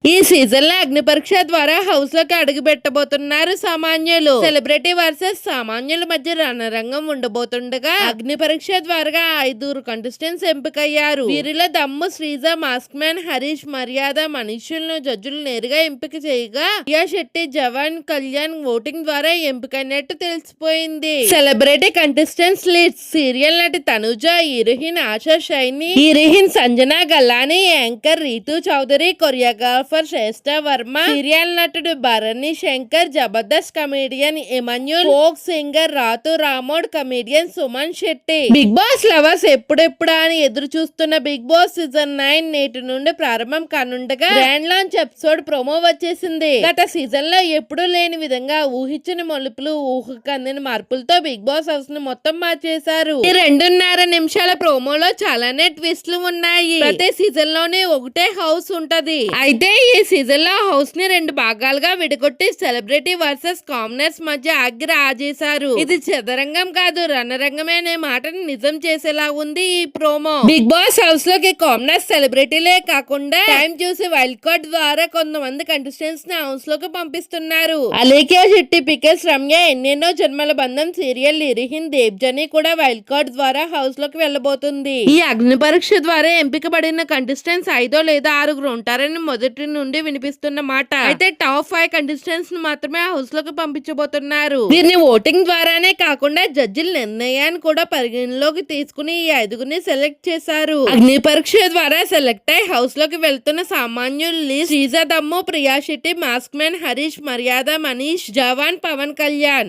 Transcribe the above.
ఈ సీజన్ లో అగ్ని పరీక్ష ద్వారా హౌస్ లోకి అడుగు పెట్టబోతున్నారు సామాన్యులు. సెలబ్రిటీ వర్సెస్ సామాన్యుల మధ్య రణరంగం ఉండబోతుండగా అగ్ని పరీక్ష ద్వారా 5 కంటెస్టెంట్స్ ఎంపికయ్యారు. వీరిలో దమ్ము, శ్రీజ, మాస్క్ మ్యాన్, హరీష్, మర్యాద, మనీషులను జడ్జిలు నేరుగా ఎంపిక చేయగా ప్రియా శెట్టి, జవాన్, కళ్యాణ్ ఓటింగ్ ద్వారా ఎంపికైనట్టు తెలిసిపోయింది. సెలబ్రిటీ కంటెస్టెంట్స్ లీడ్స్ సీరియల్ నటి Tanuja, heroine Asha Saini, heroine Sanjana Galrani, anchor Ritu Chaudhary, choreographer Shrestha Varma, serial నటుడు Bharani Shankar, Jabardasth comedian Emmanuel, folk singer Ramu Rathod, comedian Suman Shetty. Bigg Boss lovers ఎప్పుడెప్పుడా అని ఎదురు చూస్తున్న బిగ్ బాస్ సీజన్ 9 నేటి నుండి ప్రారంభం కానుండగా గ్రాండ్ లాంచ్ ఎపిసోడ్ ప్రోమో వచ్చేసింది. గత సీజన్ లో ఎప్పుడూ లేని విధంగా ఊహించిన మలుపులు, ఊహకు అందిన మార్పులతో బిగ్ బాస్ హౌస్ ను మొత్తం మార్చేశారు. ఈ 2.5 నిమిషాల ప్రోమోలో చాలానే ట్విస్ట్లు ఉన్నాయి. ప్రతి సీజన్ లోనే ఒకటే హౌస్ ఉంటది. అయితే ఈ సీజన్ లో హౌస్ ని 2 భాగాలుగా విడగొట్టి సెలబ్రిటీ వర్సెస్ కామనర్స్ మధ్య ఆగ్ర ఆజేశారు. ఇది చదరంగం కాదు, రణరంగమే అనే మాటని నిజం చేసేలా ఉంది ఈ ప్రోమో. బిగ్ బాస్ హౌస్ లోకి కామనర్స్ సెలబ్రిటీలే కాకుండా టైం చూసి వైల్డ్ కార్డ్ ద్వారా కొంతమంది కంటెస్టెంట్స్ ని హౌస్ లోకి పంపిస్తున్నారు. అలేఖ్య శెట్టి, పికెస్ రమ్య, ఎన్నెన్నో జన్మల బంధం సీరియల్ హీరోయిన్ దేవ్జని కూడా వైల్డ్ కార్డ్ ద్వారా హౌస్ లోకి వెళ్ళబోతుంది. ఈ అగ్ని పరీక్ష ద్వారా ఎంపికబడిన కంటెస్టెంట్స్ 5 లేదా 6 ఉంటారని మొదటి నుండి వినిపిస్తున్న మాట. అయితే టాప్ 5 కంటెస్టెంట్స్ ను మాత్రమే హౌస్ లోకి పంపించబోతున్నారు. వీరిని ఓటింగ్ ద్వారానే కాకుండా జడ్జిల నిర్ణయాన్ని కూడా పరిగణలోకి తీసుకుని ఈ 5గురిని సెలెక్ట్ చేశారు. అగ్ని పరీక్ష ద్వారా సెలెక్ట్ అయి హౌస్ లోకి వెళ్తున్న సామాన్యులు లిస్ట్ శ్రీజ, దమ్ము, ప్రియా శెట్టి, మాస్క్ మ్యాన్, హరీష్, మర్యాద, మనీష్, జవాన్, పవన్ కళ్యాణ్.